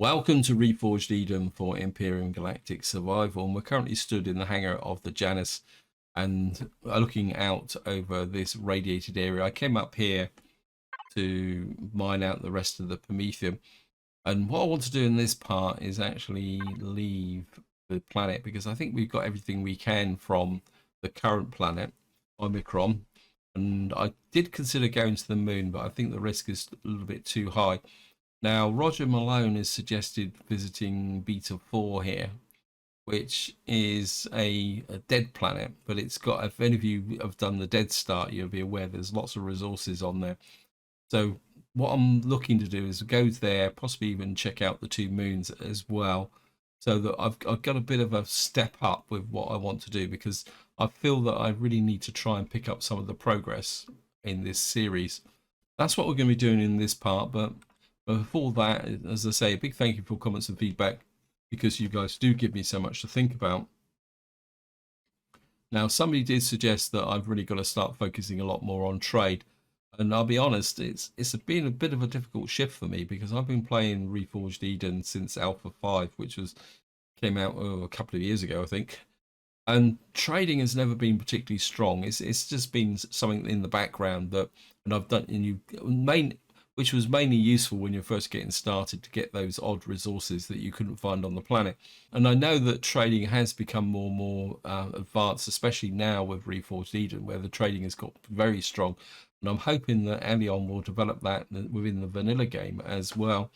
Welcome to Reforged Eden for Empyrion Galactic Survival, and we're currently stood in the hangar of the Janus and are looking out over this radiated area. I came up here to mine out the rest of the Promethium, and what I want to do in this part is actually leave the planet because I think we've got everything we can from the current planet, Omicron, and I did consider going to the moon, but I think the risk is a little bit too high. Now, Roger Malone has suggested visiting Beta 4 here, which is a dead planet, but it's got, if any of you have done the Dead Start, you'll be aware there's lots of resources on there. So what I'm looking to do is go there, possibly even check out the two moons as well, so that I've got a bit of a step up with what I want to do, because I feel that I really need to try and pick up some of the progress in this series. That's what we're going to be doing in this part, but before that, as I say, a big thank you for comments and feedback, because you guys do give me so much to think about. Now, somebody did suggest that I've really got to start focusing a lot more on trade. And I'll be honest, it's been a bit of a difficult shift for me, because I've been playing Reforged Eden since Alpha 5, which came out a couple of years ago, I think. And trading has never been particularly strong. It's just been something in the background that, and I've done, which was mainly useful when you're first getting started to get those odd resources that you couldn't find on the planet. And I know that trading has become more and more advanced, especially now with Reforged Eden, where the trading has got very strong. And I'm hoping that Empyrion will develop that within the vanilla game as well.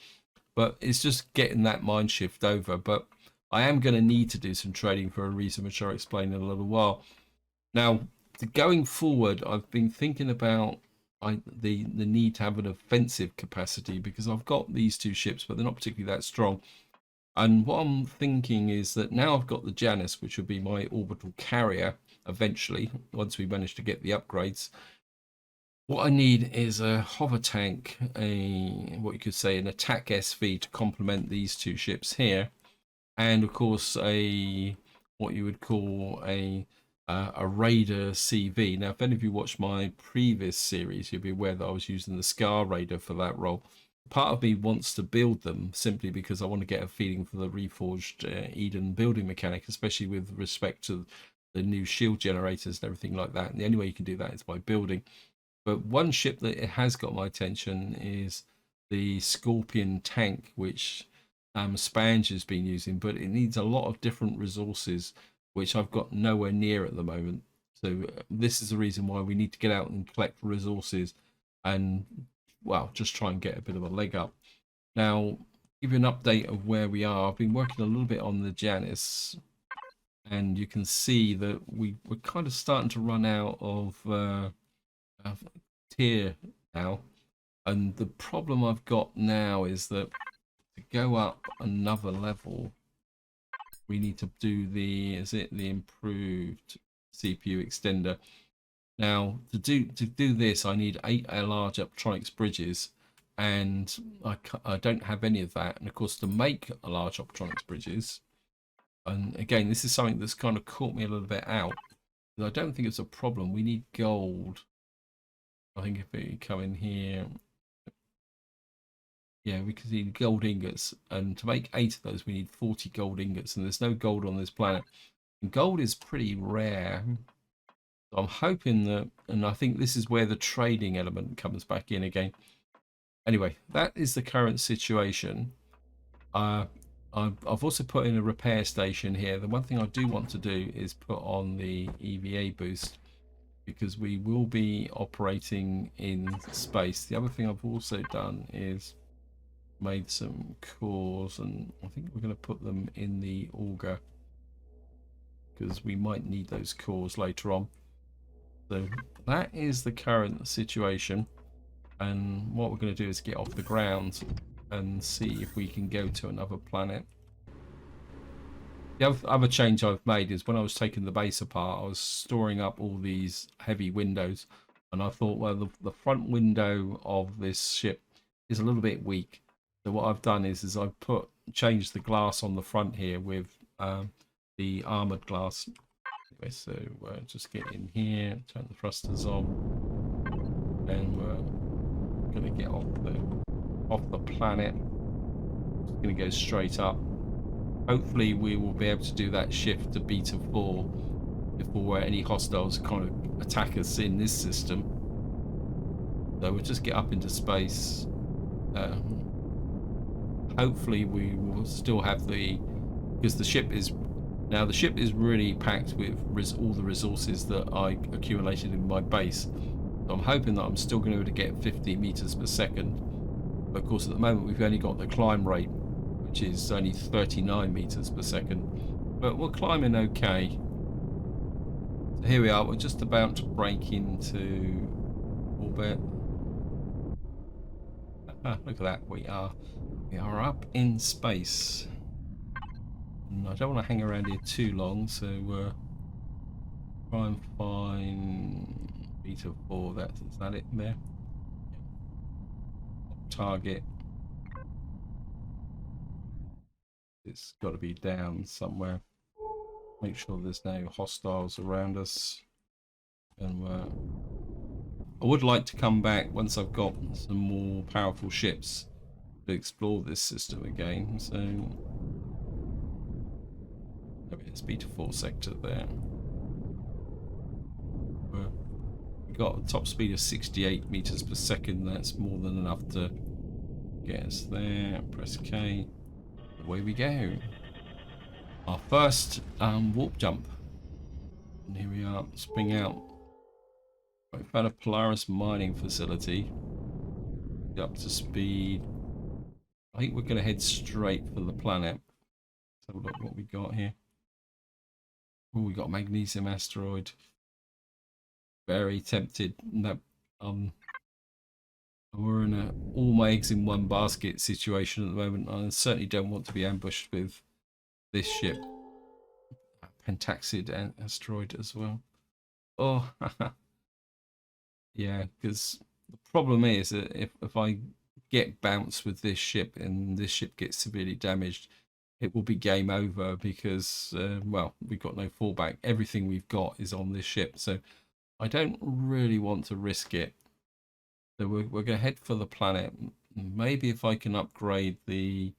But it's just getting that mind shift over. But I am going to need to do some trading for a reason, which I'll explain in a little while. Now, going forward, I've been thinking about the need to have an offensive capacity, because I've got these two ships, but they're not particularly that strong. And what I'm thinking is that now I've got the Janus, which will be my orbital carrier eventually, once we manage to get the upgrades. What I need is a hover tank, what you could say an attack SV to complement these two ships here, and of course what you would call a Raider CV. Now, if any of you watched my previous series, you'll be aware that I was using the Scar Raider for that role. Part of me wants to build them simply because I want to get a feeling for the Reforged Eden building mechanic, especially with respect to the new shield generators and everything like that. And the only way you can do that is by building. But one ship that it has got my attention is the Scorpion tank, which Spange has been using, but it needs a lot of different resources, which I've got nowhere near at the moment. So this is the reason why we need to get out and collect resources and, well, just try and get a bit of a leg up. Now, give you an update of where we are. I've been working a little bit on the Janus, and you can see that we're kind of starting to run out of tier now. And the problem I've got now is that to go up another level, we need to do the improved CPU extender. Now, to do this, I need 8 large optronics bridges, and I don't have any of that. And of course, to make a large optronics bridges, and again, this is something that's kind of caught me a little bit out, but I don't think it's a problem. We need gold. I think if we come in here, yeah, we can see gold ingots, and to make 8 of those, we need 40 gold ingots, and there's no gold on this planet. And gold is pretty rare. So I'm hoping that, and I think this is where the trading element comes back in again. Anyway, that is the current situation. I've also put in a repair station here. The one thing I do want to do is put on the EVA boost, because we will be operating in space. The other thing I've also done is made some cores, and I think we're going to put them in the auger because we might need those cores later on. So that is the current situation, and what we're going to do is get off the ground and see if we can go to another planet. The other change I've made is when I was taking the base apart, I was storing up all these heavy windows, and I thought, well, the front window of this ship is a little bit weak. So what I've done is I've changed the glass on the front here with the armored glass. Okay, so just get in here, turn the thrusters on, and we're gonna get off the planet. Just going to go straight up. Hopefully we will be able to do that shift to beta 4 before any hostiles kind of attack us in this system. So we'll just get up into space. Hopefully we will still have because the ship is really packed with all the resources that I accumulated in my base. So I'm hoping that I'm still going to be able to get 50 meters per second. But of course, at the moment we've only got the climb rate, which is only 39 meters per second. But we're climbing okay. So here we are. We're just about to break into orbit. Look at that. We are up in space. And I don't want to hang around here too long, so try and find beta 4. Is that it there? Target. It's got to be down somewhere. Make sure there's no hostiles around us. And I would like to come back once I've got some more powerful ships to explore this system again. So it's beta 4 sector there. We've got a top speed of 68 meters per second. That's more than enough to get us there. Press K. Away we go. Our first warp jump. And here we are. Spring out. We found a Polaris mining facility. Up to speed. I think we're going to head straight for the planet. Let's have a look what we got here. Oh, we got a magnesium asteroid. Very tempted. No, we're in a all my eggs in one basket situation at the moment. I certainly don't want to be ambushed with this ship. Pentaxid asteroid as well. Oh, yeah, because the problem is that if I get bounced with this ship and this ship gets severely damaged, it will be game over because, well, we've got no fallback. Everything we've got is on this ship, so I don't really want to risk it. So we're going to head for the planet. Maybe if I can upgrade the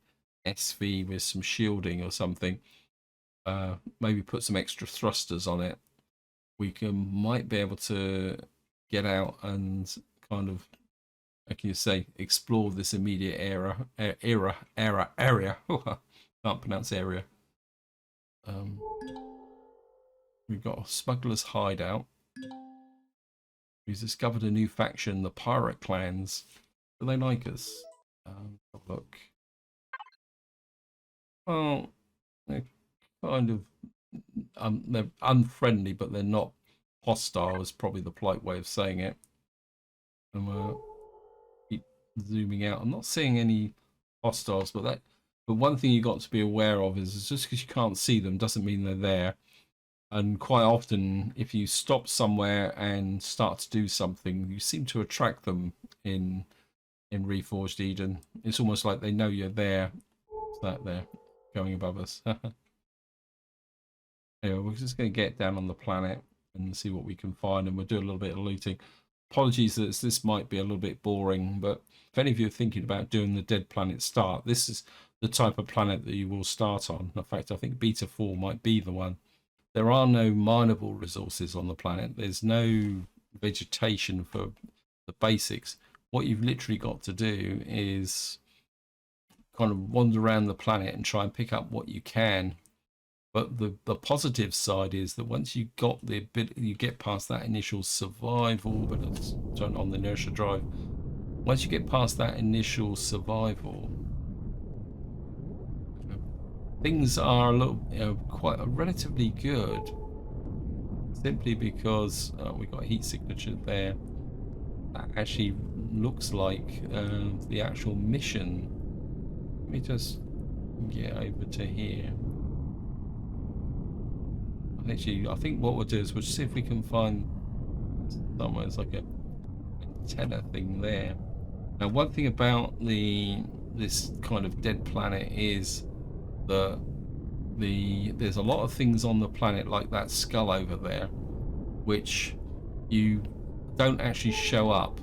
SV with some shielding or something, maybe put some extra thrusters on it, we might be able to get out and kind of, like you say, explore this immediate area. Can't pronounce area. We've got a smuggler's hideout. We've discovered a new faction, the pirate clans. Do they like us? Have a look. Well, they're kind of they're unfriendly, but they're not hostile. Is probably the polite way of saying it. And we'll keep zooming out. I'm not seeing any hostiles, but one thing you got to be aware of is just because you can't see them doesn't mean they're there. And quite often, if you stop somewhere and start to do something, you seem to attract them in Reforged Eden. It's almost like they know you're there. What's that there going above us? Anyway, we're just going to get down on the planet and see what we can find, and we'll do a little bit of looting. Apologies that this might be a little bit boring, but if any of you are thinking about doing the Dead Planet start, this is the type of planet that you will start on. In fact, I think Beta 4 might be the one. There are no mineable resources on the planet. There's no vegetation for the basics. What you've literally got to do is kind of wander around the planet and try and pick up what you can. But the positive side is that once you got the ability, you get past that initial survival, but let's turn on the inertia drive. Once you get past that initial survival, things are a little, quite relatively good, simply because we've got a heat signature there. That actually looks like the actual mission. Let me just get over to here. Actually, I think what we'll do is we'll see if we can find somewhere. It's like a antenna thing there. Now, one thing about this kind of dead planet is that there's a lot of things on the planet, like that skull over there, which you don't actually show up.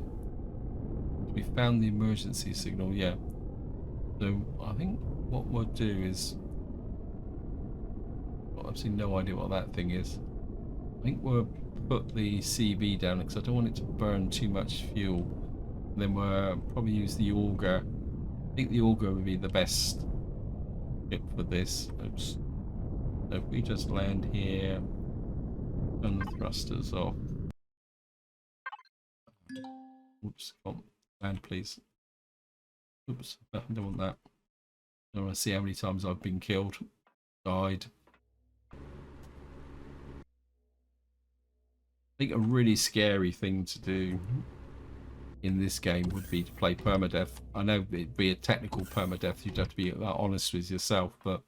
We found the emergency signal, yeah. So I think what we'll do is, well, I've seen no idea what that thing is. I think we'll put the CV down because I don't want it to burn too much fuel. And then we'll probably use the auger. I think the auger would be the best ship for this. Oops. So if we just land here, turn the thrusters off. Oops, come on, land please. Oops, I don't want that. I want to see how many times I've been killed, died. I think a really scary thing to do in this game would be to play permadeath. I know it'd be a technical permadeath, you'd have to be honest with yourself, but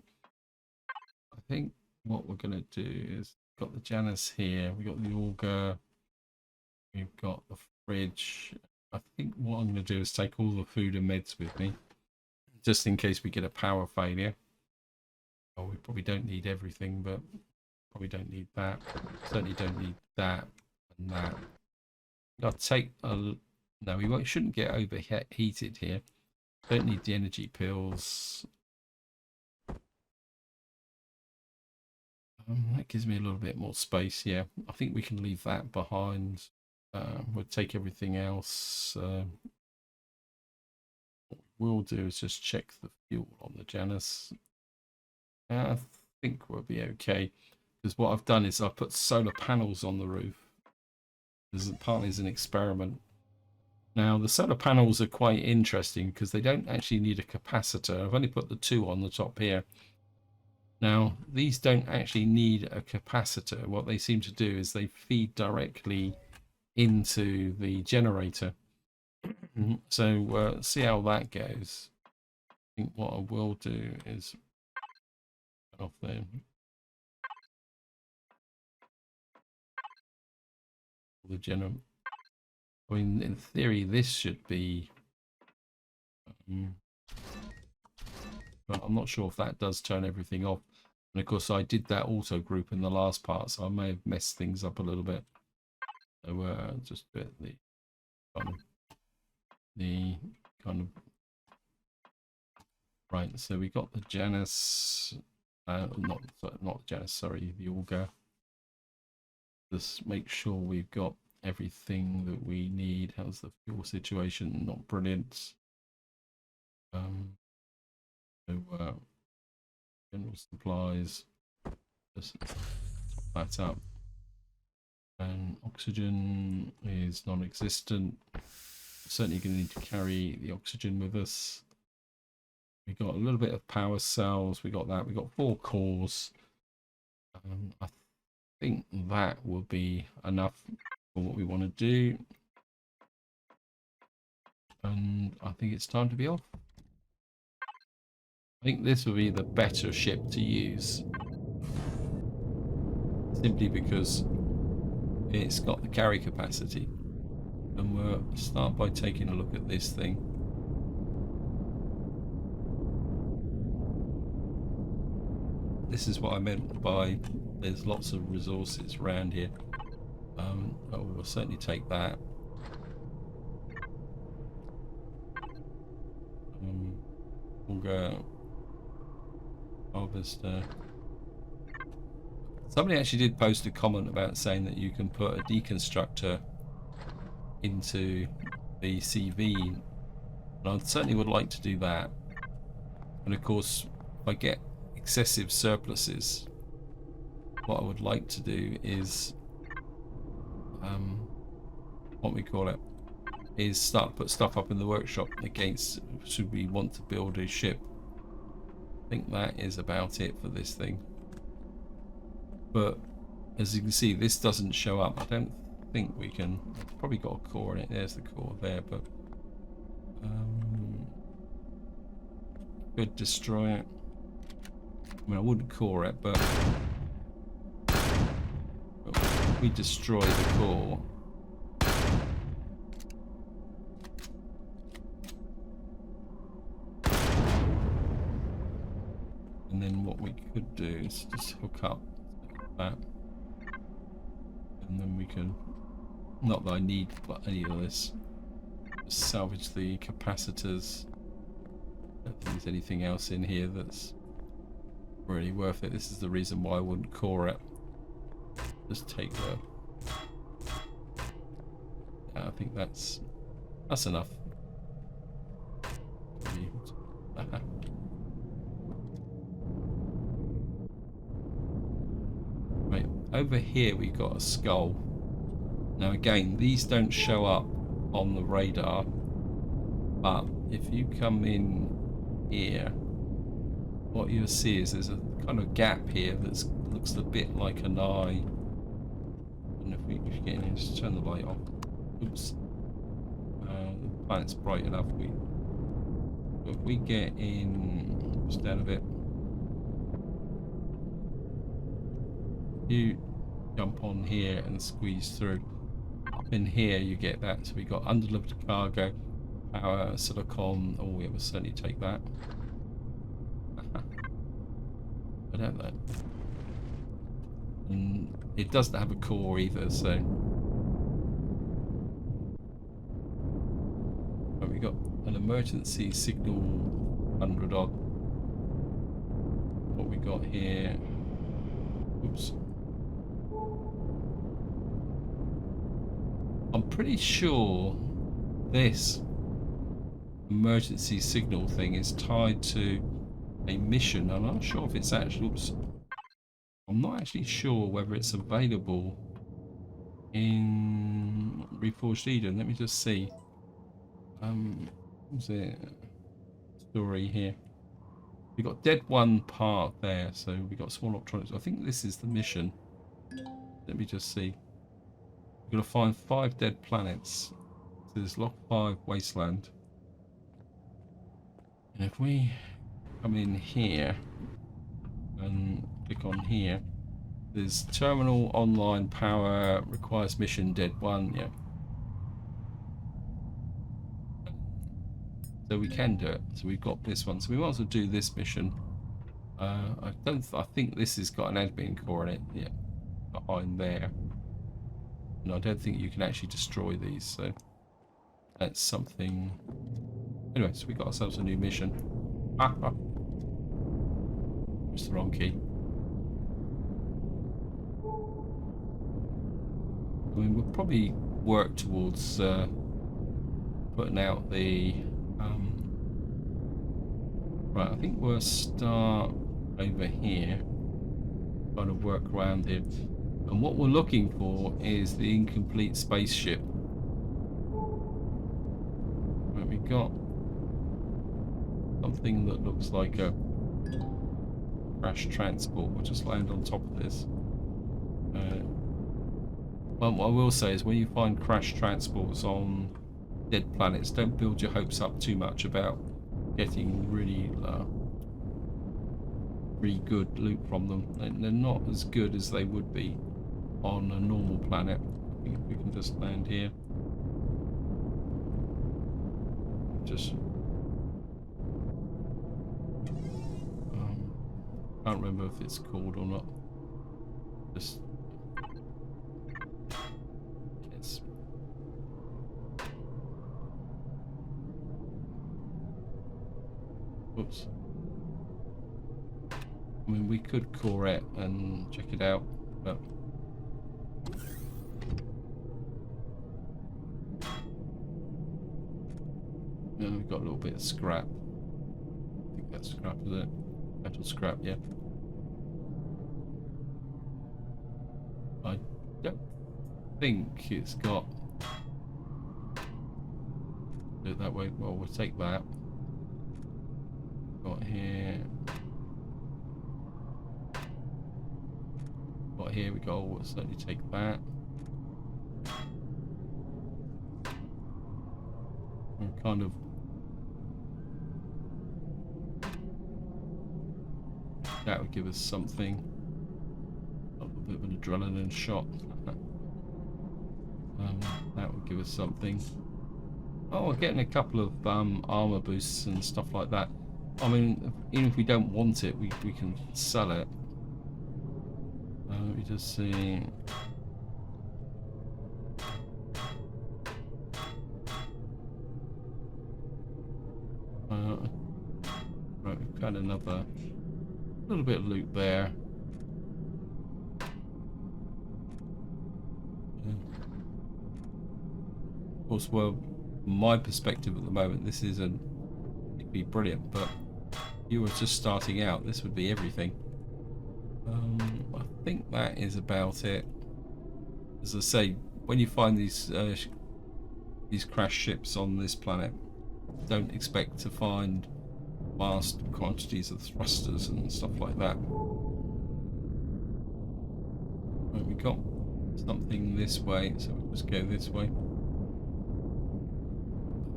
I think what we're going to do is, got the Janus here, we've got the auger, we've got the fridge. I think what I'm going to do is take all the food and meds with me, just in case we get a power failure. Oh, we probably don't need everything, but probably don't need that. Certainly don't need that and that. I'll take a... No, we shouldn't get overheated here. Don't need the energy pills. That gives me a little bit more space. Yeah, I think we can leave that behind. We'll take everything else. What we'll do is just check the fuel on the Janus. I think we'll be okay. Because what I've done is I've put solar panels on the roof. This is partly as an experiment. Now, the solar panels are quite interesting because they don't actually need a capacitor. I've only put the 2 on the top here. Now, these don't actually need a capacitor. What they seem to do is they feed directly into the generator. So, see how that goes. I think what I will do is off there. The generator. I mean, in theory, this should be... but I'm not sure if that does turn everything off. And of course, I did that auto group in the last part, so I may have messed things up a little bit. So just do it the kind of right. So we got the Janus, not the Janus, sorry, the auger. Just make sure we've got everything that we need. How's the fuel situation? Not brilliant. So general supplies, just top that up. And oxygen is non-existent. Certainly going to need to carry the oxygen with us. We got a little bit of power cells. We got that. We got 4 cores. I think that will be enough for what we want to do. And I think it's time to be off. I think this will be the better ship to use. Simply because it's got the carry capacity. And we'll start by taking a look at this thing. This is what I meant by there's lots of resources around here. We'll certainly take that. We'll go harvester. Somebody actually did post a comment about saying that you can put a deconstructor into the CV, and I certainly would like to do that. And of course, if I get excessive surpluses, what I would like to do is what we call it is start to put stuff up in the workshop against should we want to build a ship. I think that is about it for this thing. But as you can see, this doesn't show up. I don't think we can. It's probably got a core in it. There's the core there, but could destroy it. I mean, I wouldn't core it, but if we destroy the core, and then what we could do is just hook up that, and then we can, not that I need any of this, just salvage the capacitors. I don't think there's anything else in here that's really worth it. This is the reason why I wouldn't core it. Just take the... I think that's enough. Right, over here we got a skull. Now again, these don't show up on the radar, but if you come in here, what you'll see is there's a kind of gap here that looks a bit like an eye. And if you get in here, just turn the light off. Oops. The planet's bright enough. If we get in, just down a bit. You jump on here and squeeze through. Up in here you get that. So we got undelivered cargo, power, silicon. Oh, we will certainly take that. I don't know. And it doesn't have a core either, so. But we got an emergency signal 100 odd. What we got here. Oops. I'm pretty sure this emergency signal thing is tied to a mission. I'm not sure if it's actually... Oops. I'm not actually sure whether it's available in Reforged Eden. Let me just see. What's it? Story here. We got Dead One part there, so we got small electronics. I think this is the mission. Let me just see. We're gonna find 5 dead planets. So there's Lock 5 Wasteland. And if we come in here and click on here, there's terminal online power requires mission Dead One. Yeah. So we can do it. So we've got this one. So we might as well do this mission. I think this has got an admin core in it. Yeah, behind there. And I don't think you can actually destroy these. So that's something. Anyway, so we got ourselves a new mission. It's the wrong key. I mean, we'll probably work towards putting out the. Right, I think we'll start over here, trying to work around here. And what we're looking for is the incomplete spaceship. Right, we got something that looks like a crash transport. We'll just land on top of this. Well, what I will say is when you find crash transports on dead planets, don't build your hopes up too much about getting really good loot from them. They're not as good as they would be on a normal planet. I think we can just land here. Just can't remember if it's called or not. Just yes. Oops. I mean, we could core it and check it out, but yeah, we've got a little bit of scrap. I think that's scrap, is it? Metal scrap, yeah. I don't think it's got. Do it that way. Well, we'll take that. Got here. Got here. We go. We'll certainly take that. And kind of. That would give us something. A bit of an adrenaline shot. That would give us something. Oh, we're getting a couple of armor boosts and stuff like that. I mean, even if we don't want it, we can sell it. Let me just see. a little bit of loot there. Of course, well, from my perspective at the moment, this isn't particularly brilliant, but if you were just starting out, this would be everything. I think that is about it. As I say, when you find these crashed ships on this planet, don't expect to find vast quantities of thrusters and stuff like that. Right, we got something this way, so we'll just go this way.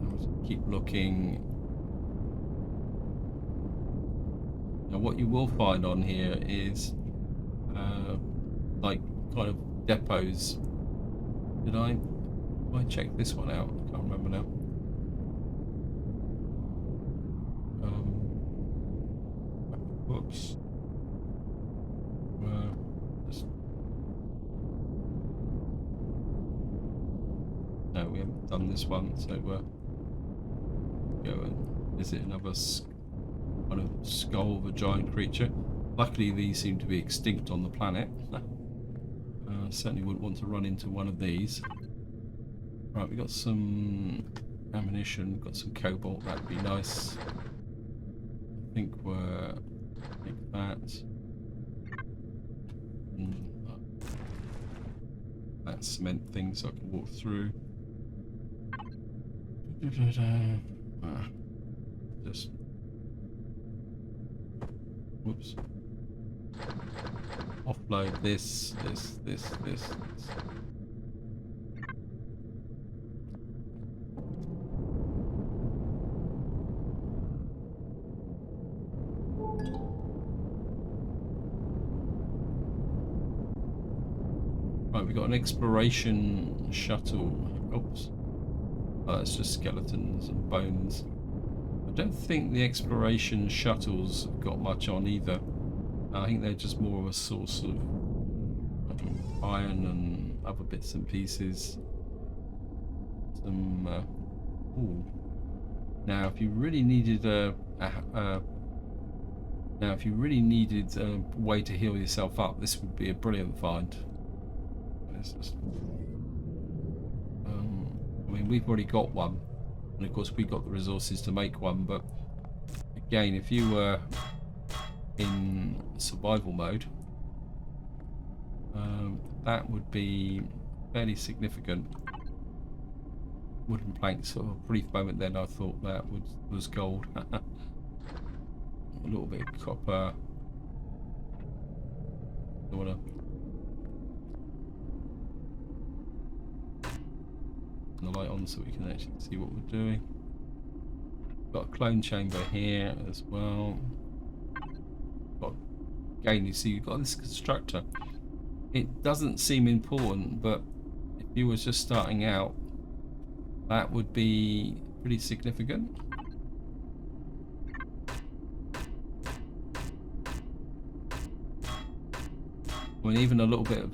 I'll keep looking. Now, what you will find on here is like kind of depots. Did I check this one out? I can't remember now. Whoops. No, we haven't done this one, so we'll go and visit another kind of skull of a giant creature. Luckily, these seem to be extinct on the planet. Certainly wouldn't want to run into one of these. Right, we got some ammunition, got some cobalt, that'd be nice. I think we're like that. That cement thing so I can walk through. Just whoops. Offload this. Right, we got an exploration shuttle. Oops. Oh, that's just skeletons and bones. I don't think the exploration shuttles have got much on either. I think they're just more of a source of iron and other bits and pieces. Some. Ooh. Now, if you really needed a way to heal yourself up, this would be a brilliant find. I mean, we've already got one, and of course we've got the resources to make one, but again, if you were in survival mode, that would be fairly significant. Wooden planks. For a brief moment then I thought that was gold. A little bit of copper. Don't wanna turn the light on so we can actually see what we're doing. Got a clone chamber here as well. Again, you see you've got this constructor. It doesn't seem important, but if you were just starting out, that would be pretty significant. I mean, even a little bit of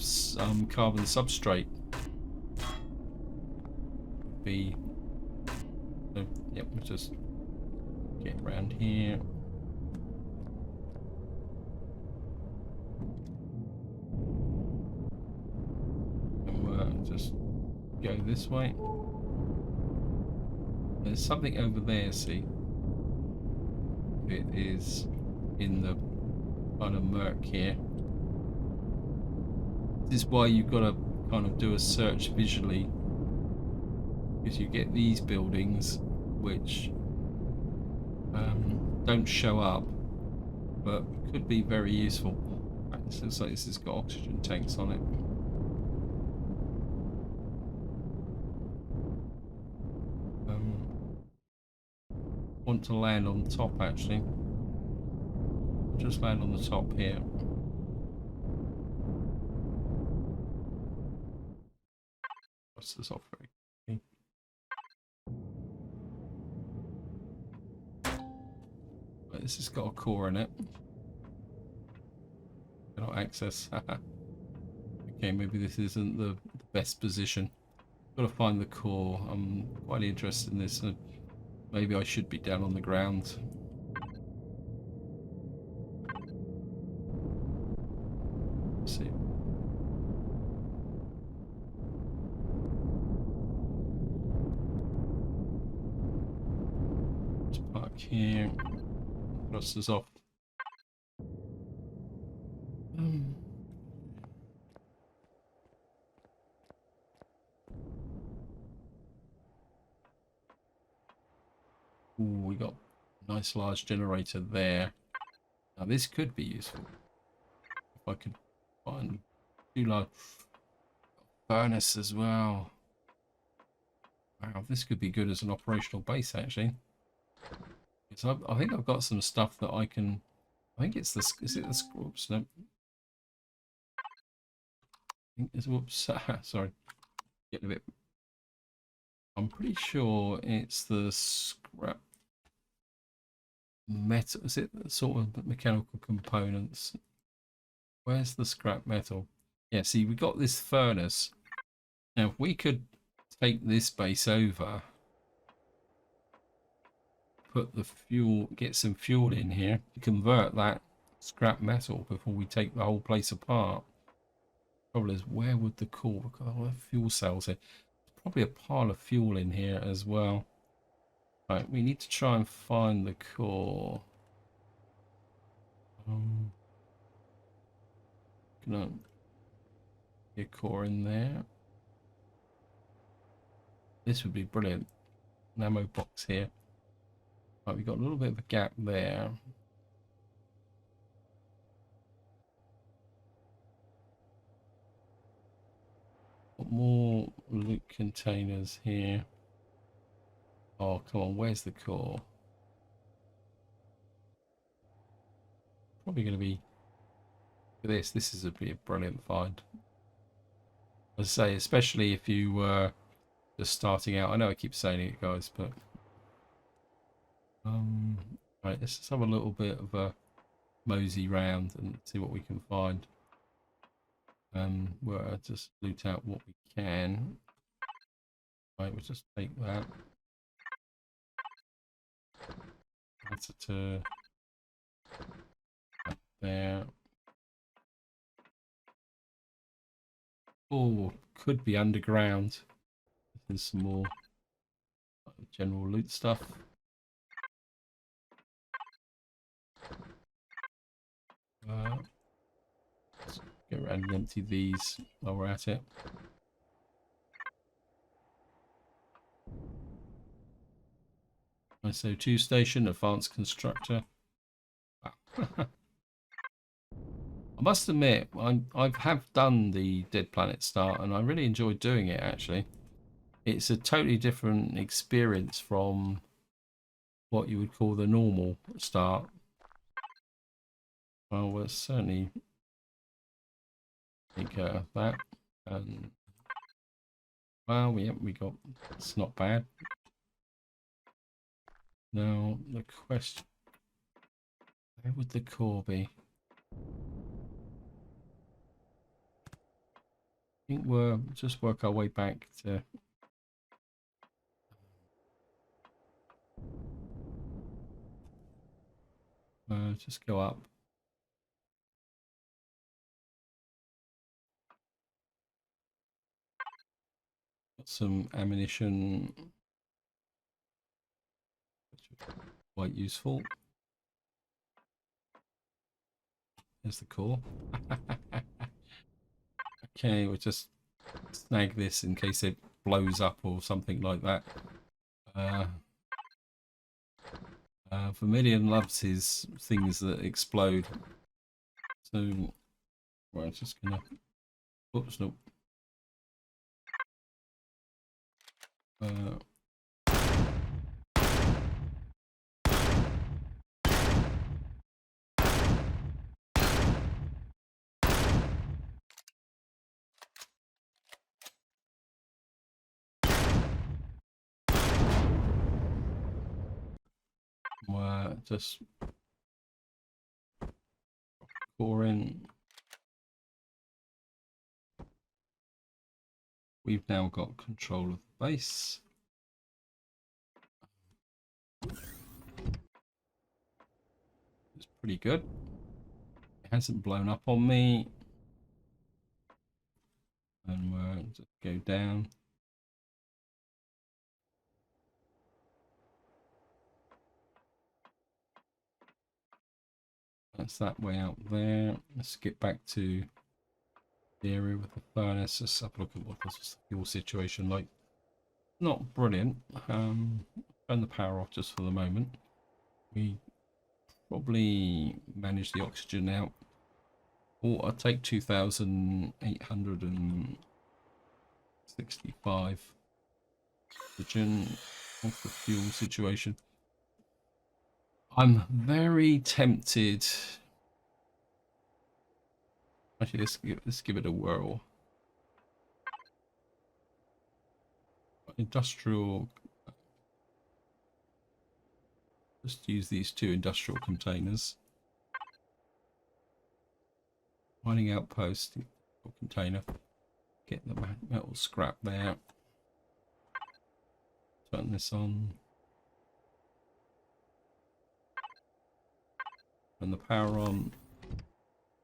carbon substrate would be. So, yep, we'll just get around here. Just go this way. There's something over there, see? It is in the kind of murk here. This is why you've got to kind of do a search visually, because you get these buildings which don't show up, but could be very useful. It looks like this has got oxygen tanks on it. Want to land on top actually. I'll just land on the top here. What's this offering? Okay. Right, this has got a core in it. Cannot access. Okay, maybe this isn't the best position. Got to find the core. I'm quite interested in this. Maybe I should be down on the ground. see. Let's park here. Thrusters off. Ooh, we got a nice large generator there. Now this could be useful if I could find two large furnace as well. Wow, this could be good as an operational base actually. Because I think I've got some stuff that I can. I think it's the. Is it the? Oops, no. I think it's. Whoops. Sorry. Getting a bit. I'm pretty sure it's the scrap metal. Is it sort of mechanical components? Where's the scrap metal? Yeah, see, we got this furnace. Now, if we could take this base over, put the fuel, get some fuel in here, convert that scrap metal before we take the whole place apart. Problem is, where would the core? We've got all the fuel cells here. There's probably a pile of fuel in here as well. Right, we need to try and find the core. Gonna get a core in there. This would be brilliant. An ammo box here. Right, we've got a little bit of a gap there. Got more loot containers here. Oh, come on, where's the core? Probably going to be this. This is a brilliant find. As I say, especially if you were just starting out. I know I keep saying it, guys, but right, let's just have a little bit of a mosey round and see what we can find. We'll just loot out what we can. Right, we'll just take that. That's it. There. Oh, could be underground. There's some more general loot stuff. Let's get around and empty these while we're at it. SO2 station, advanced constructor. Wow. I must admit, I have done the Dead Planet start, and I really enjoyed doing it. Actually, it's a totally different experience from what you would call the normal start. Well, we'll certainly take that. And well, we got. It's not bad. Now the question: where would the core be? I think we'll just work our way back to. Just go up. Got some ammunition, which is quite useful. There's the core. Okay, we'll just snag this in case it blows up or something like that. Vermilion loves his things that explode. So, we're just gonna. Oops, nope. Just core in. We've now got control of the base. It's pretty good. It hasn't blown up on me. And we'll just go down. That's that way out there. Let's get back to the area with the furnace. Let's have a look at what this is, the fuel situation like. Not brilliant. Turn the power off just for the moment. We probably manage the oxygen out. Or I'll take 2,865 oxygen off the fuel situation. I'm very tempted. Actually, let's give it a whirl. Industrial. Just use these 2 industrial containers. Mining outpost container. Get the metal scrap there. Turn this on. Turn the power on.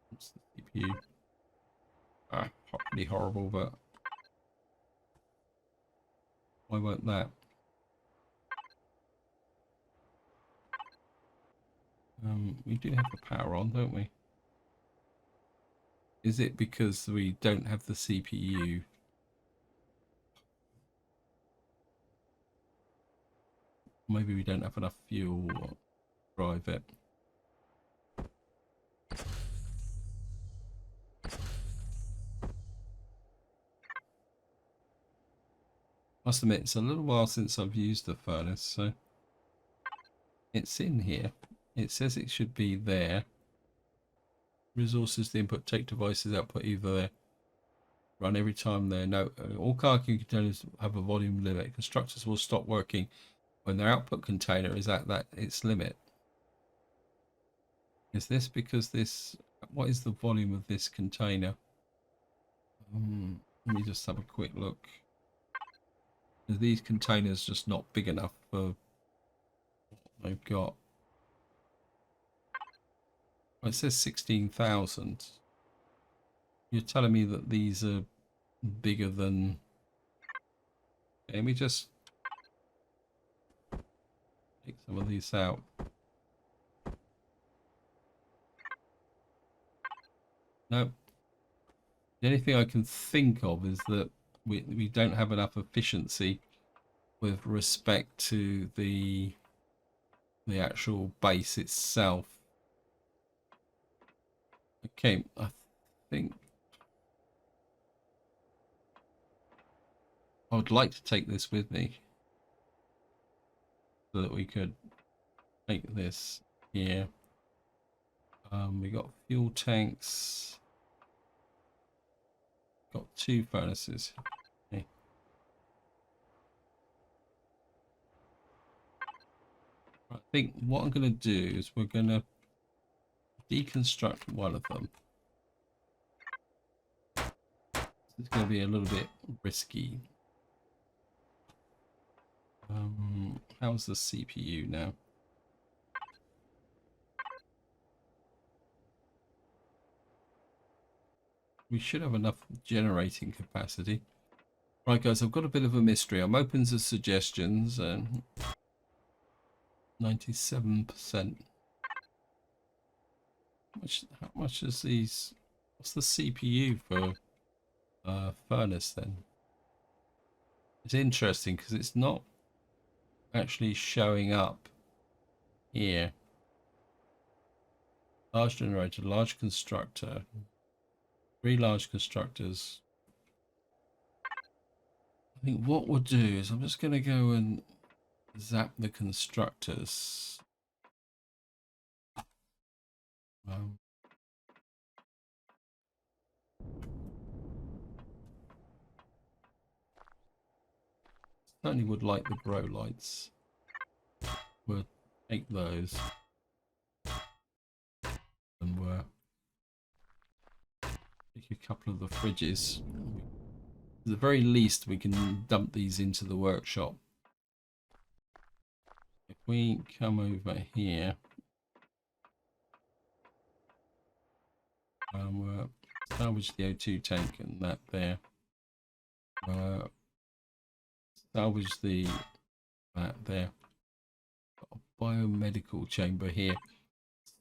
What's the CPU? Pretty horrible, but why won't that? We do have the power on, don't we? Is it because we don't have the CPU? Maybe we don't have enough fuel to drive it. Must admit, it's a little while since I've used the furnace, so it's in here. It says it should be there. Resources, the input, take devices, output either there. Run every time there. No, all cargo containers have a volume limit. Constructors will stop working when their output container is at its limit. Is this because this? What is the volume of this container? Let me just have a quick look. Are these containers just not big enough for what they've got? Well, it says 16,000. You're telling me that these are bigger than... Let me just take some of these out. No. The only thing I can think of is that we don't have enough efficiency with respect to the actual base itself. Okay, I think I would like to take this with me so that we could take this here. We got fuel tanks. Got 2 furnaces. Okay. I think what I'm going to do is we're going to deconstruct one of them. It's going to be a little bit risky. How's the CPU now? We should have enough generating capacity. Right, guys, I've got a bit of a mystery. I'm open to suggestions. 97%. How much is these? What's the CPU for furnace then? It's interesting because it's not actually showing up here. Large generator, large constructor, 3 large constructors. I think what we'll do is I'm just going to go and zap the constructors. Certainly would like the grow lights. We'll take those. And we'll take a couple of the fridges. At the very least, we can dump these into the workshop. If we come over here, we'll salvage the O2 tank and that there. Salvage that there. Got a biomedical chamber here.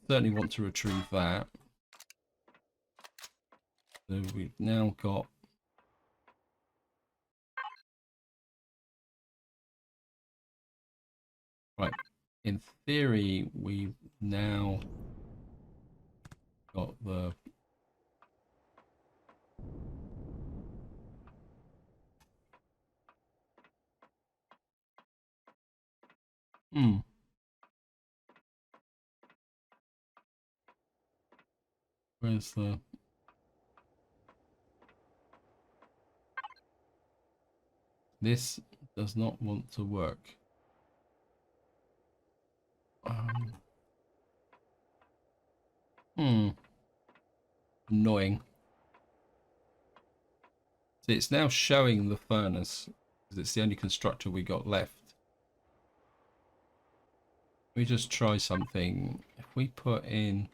Certainly want to retrieve that. So we've now got right. In theory, we've now got the where's the this does not want to work. Annoying. So it's now showing the furnace because it's the only constructor we got left. We just try something. If we put in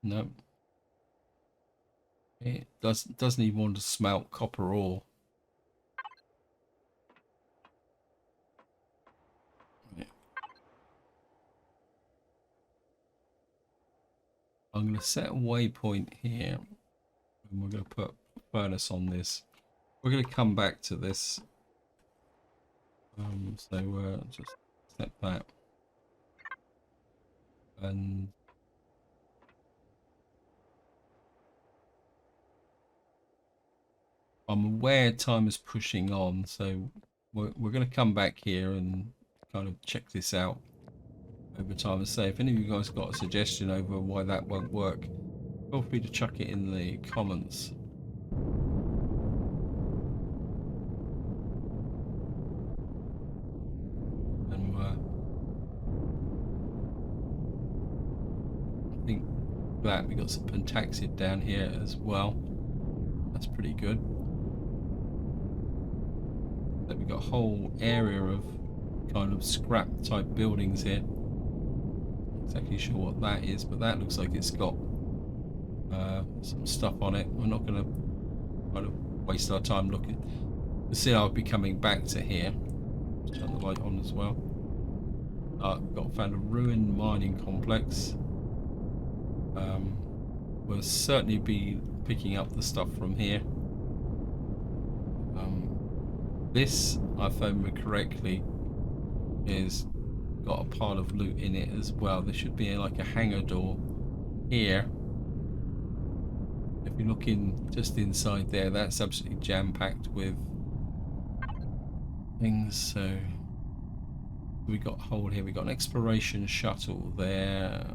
no, it doesn't even want to smelt copper ore. I'm going to set a waypoint here, and we're going to put furnace on this. We're going to come back to this. So just set that, and I'm aware time is pushing on, so we're going to come back here and kind of check this out over time and say if any of you guys got a suggestion over why that won't work, feel free to chuck it in the comments. And I think that we got some pentaxid down here as well. That's pretty good. So we've got a whole area of kind of scrap type buildings here. Exactly sure what that is, but that looks like it's got some stuff on it. We're not going to kind of waste our time looking. You see, I'll be coming back to here. Let's turn the light on as well. Found a ruined mining complex. We'll certainly be picking up the stuff from here. This, if I remember correctly, is got a pile of loot in it as well. There should be like a hangar door here. If you look in just inside there, that's absolutely jam-packed with things. So we got a hole here. We got an exploration shuttle there.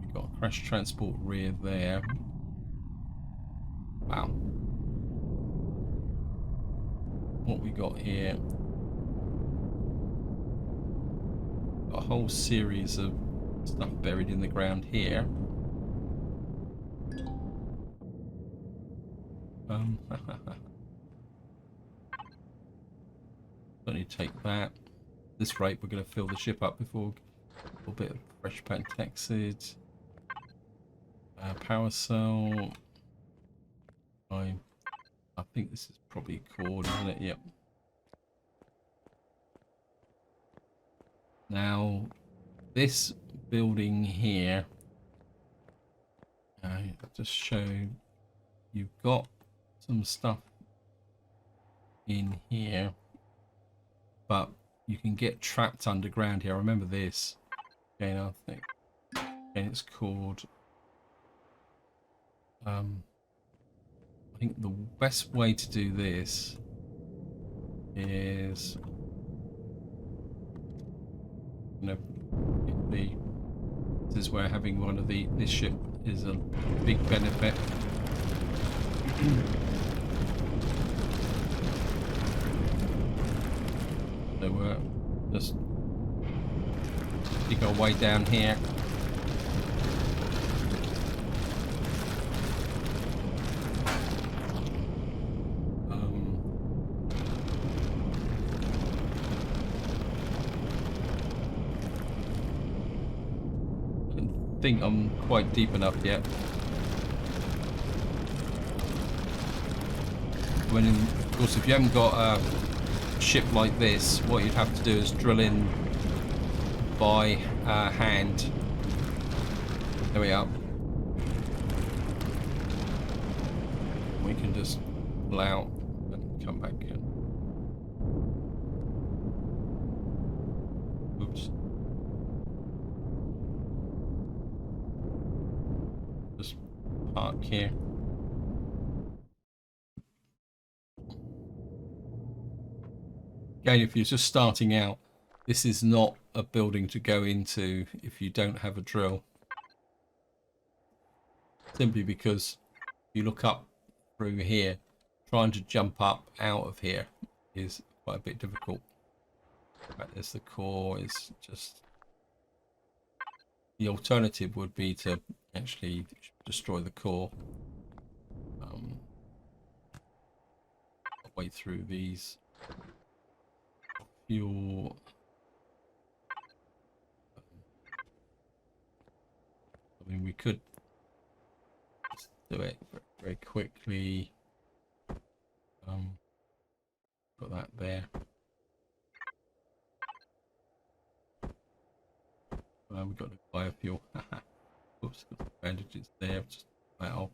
We got a crash transport rear there. Wow. What we got here? Got a whole series of stuff buried in the ground here. Only take that. At this rate, we're going to fill the ship up before a little bit of fresh pentaxid. Power cell. I think this is probably cord, isn't it? Yep. Now, this building here, I'll just show you've got some stuff in here, but you can get trapped underground here. I remember this. Again, I think. And it's called. I think the best way to do this is, this is where having one of this ship is a big benefit. So we're just dig our way down here. I think I'm quite deep enough yet. I mean, of course, if you haven't got a ship like this, what you'd have to do is drill in by hand. There we are. We can just pull out and come back in. Oops. Just park here. Again, if you're just starting out, this is not a building to go into if you don't have a drill. Simply because you look up through here, trying to jump up out of here is quite a bit difficult. Right, there's the core. Is just the alternative would be to actually destroy the core. Way through these fuel. I mean, we could just do it very, very quickly. Put that there. We've got the biofuel. Oops, got the bandages there. Just I'll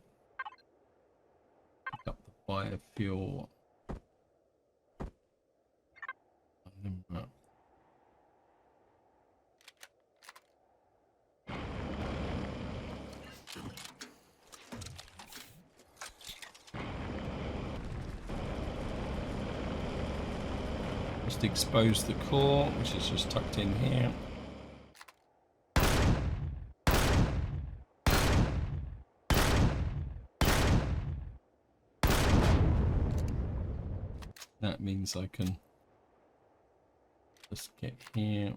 pick up the biofuel. And then, just expose the core, which is just tucked in here. That means I can just get here.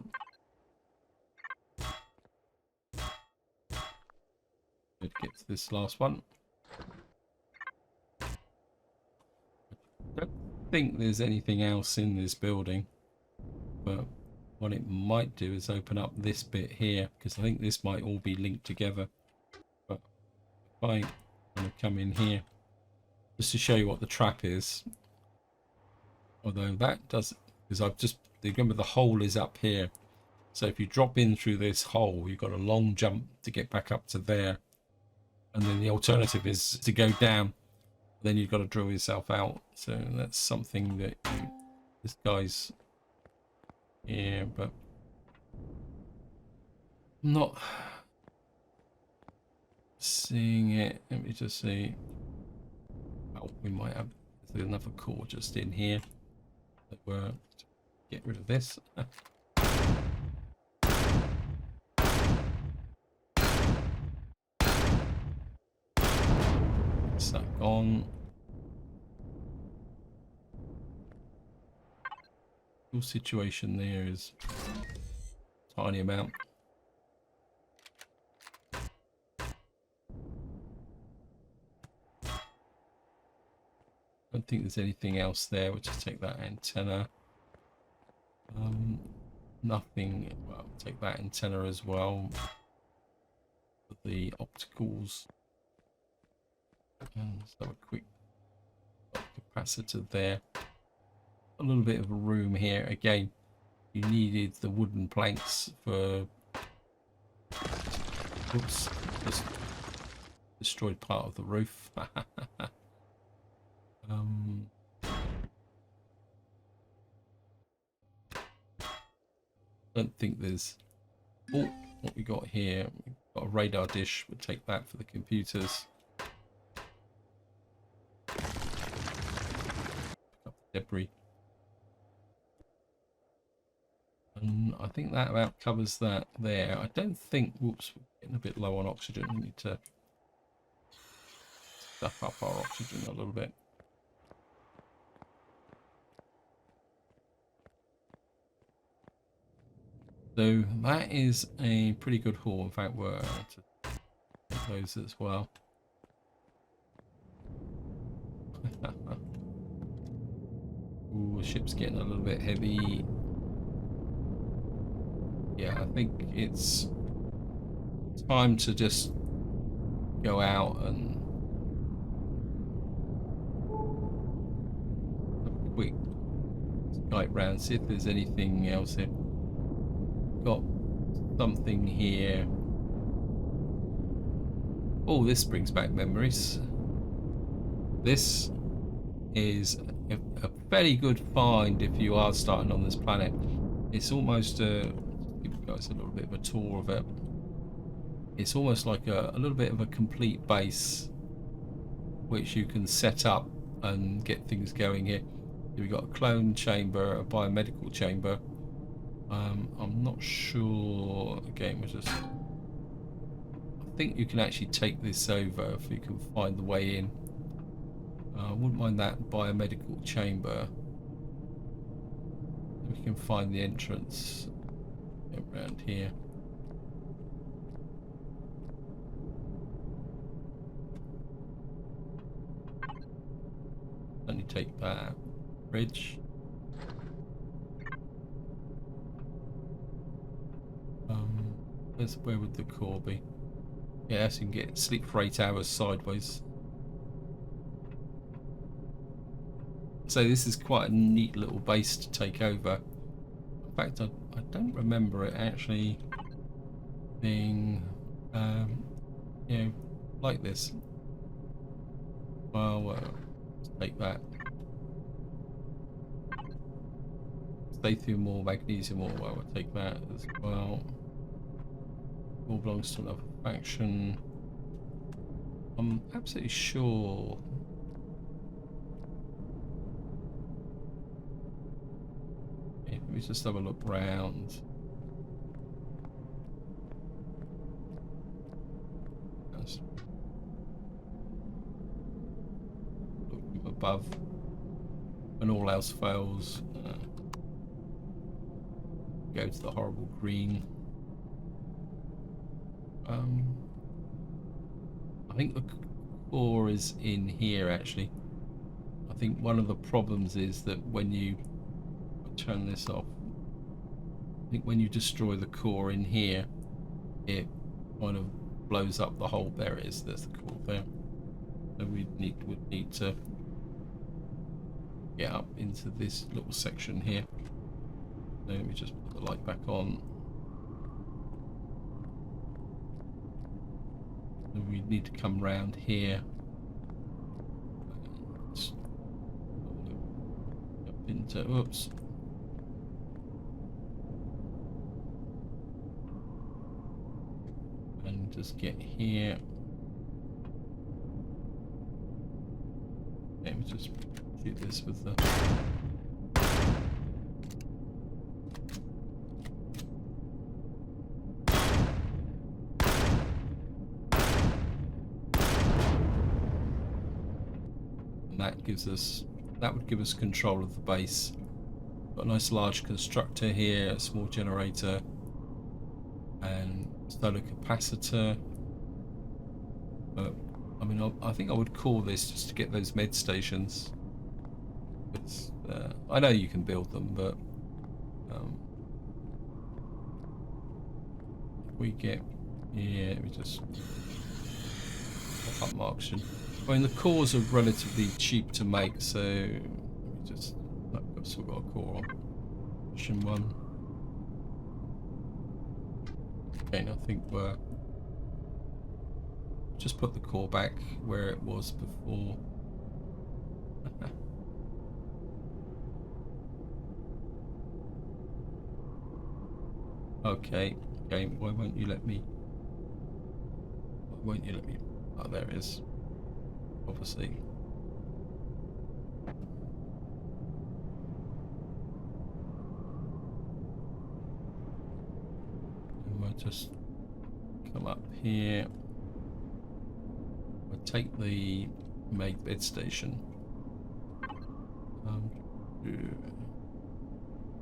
Good, get to this last one. I don't think there's anything else in this building, but what it might do is open up this bit here, because I think this might all be linked together. But if I kind of come in here, just to show you what the trap is, although that does, because I've just, remember the hole is up here, so if you drop in through this hole, you've got a long jump to get back up to there, and then the alternative is to go down, then you've got to drill yourself out. So that's something that this guy's here, but I'm not seeing it. Let me just see. Oh, we might have, there's another core just in here. We're get rid of this. Is that gone? Your situation there is a tiny amount. I don't think there's anything else there. We'll just take that antenna. Nothing. Well, take that antenna as well. The opticals. And let's have a quick capacitor there. A little bit of a room here. Again, you needed the wooden planks for. Oops, just destroyed part of the roof. Don't think there's. Oh, what we got here? We've got a radar dish. We'll take that for the computers. Pick up the debris. And I think that about covers that there. I don't think. Whoops, we're getting a bit low on oxygen. We need to stuff up our oxygen a little bit. So that is a pretty good haul. In fact, we're to take those as well. Ooh, the ship's getting a little bit heavy. Yeah, I think it's time to just go out and kite round, see if there's anything else here. Got something here. Oh, this brings back memories. This is a fairly good find if you are starting on this planet. It's almost give you guys a little bit of a tour of it. It's almost like a little bit of a complete base which you can set up and get things going here. We've got a clone chamber, a biomedical chamber. I'm not sure. Again, we're just. I think you can actually take this over if you can find the way in. I wouldn't mind that biomedical chamber. We can find the entrance around here. Only take that bridge. Where would the core be? Yeah, so you can get sleep for 8 hours sideways. So this is quite a neat little base to take over. In fact, I don't remember it actually being, you know, like this. Well, let's take that. Stay through more magnesium ore. Well, we'll take that as well. All belongs to another faction. I'm absolutely sure. Okay, let me just have a look round. Look above. When all else fails, go to the horrible green. I think the core is in here actually. I think one of the problems is that when you turn this off, I think when you destroy the core in here, it kind of blows up the whole. There it is. There's the core there. So we would need to get up into this little section here. So let me just put the light back on. We need to come round here. Up into, oops. And just get here. Let me just shoot this with the. That would give us control of the base. Got a nice large constructor here, a small generator, and solar capacitor. But I mean, I think I would call this just to get those med stations. It's, I know you can build them, but if we get here, we just pop up my option. I mean, the cores are relatively cheap to make, so let me just. I've still got a core on. Option 1. Okay, and I think we're. Just put the core back where it was before. Okay, game. Why won't you let me? Why won't you let me? Oh, there it is. Obviously. And we'll just come up here. We'll take the make bed station.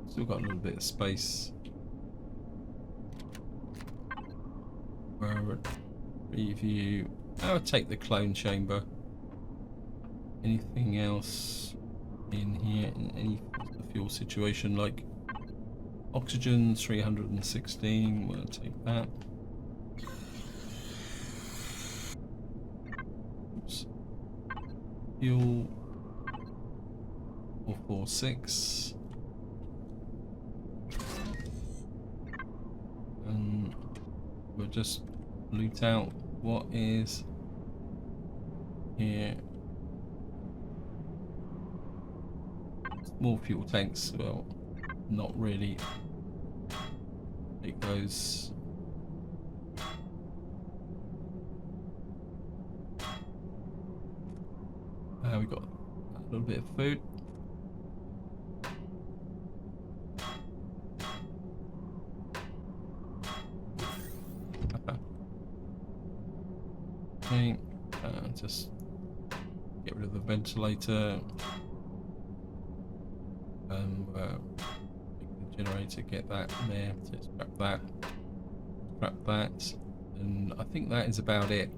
Still got a little bit of space. Review. I'll take the clone chamber. Anything else in here? In any fuel situation, like oxygen 316. We'll take that. Oops. Fuel 446. We'll just loot out what is here. More fuel tanks. Well, not really. Take those. We got a little bit of food. Okay, just get rid of the ventilator. Make the generator, get that in there. So scrap that, and I think that is about it.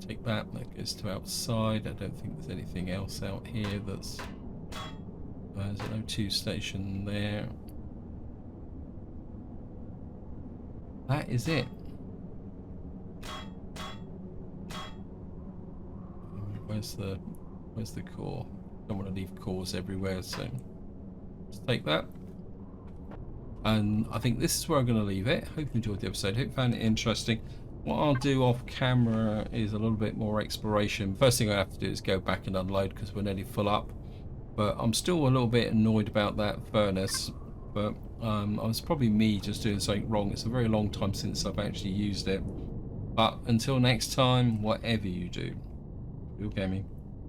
Take that goes to outside. I don't think there's anything else out here that's there's an O2 station there. That is it. Where's the core? Don't want to leave cores everywhere, so let's take that. And I think this is where I'm going to leave it. Hope you enjoyed the episode. Hope you found it interesting. What I'll do off camera is a little bit more exploration. First thing I have to do is go back and unload because we're nearly full up. But I'm still a little bit annoyed about that furnace. But I was probably me just doing something wrong. It's a very long time since I've actually used it. But until next time, whatever you do, you're gaming.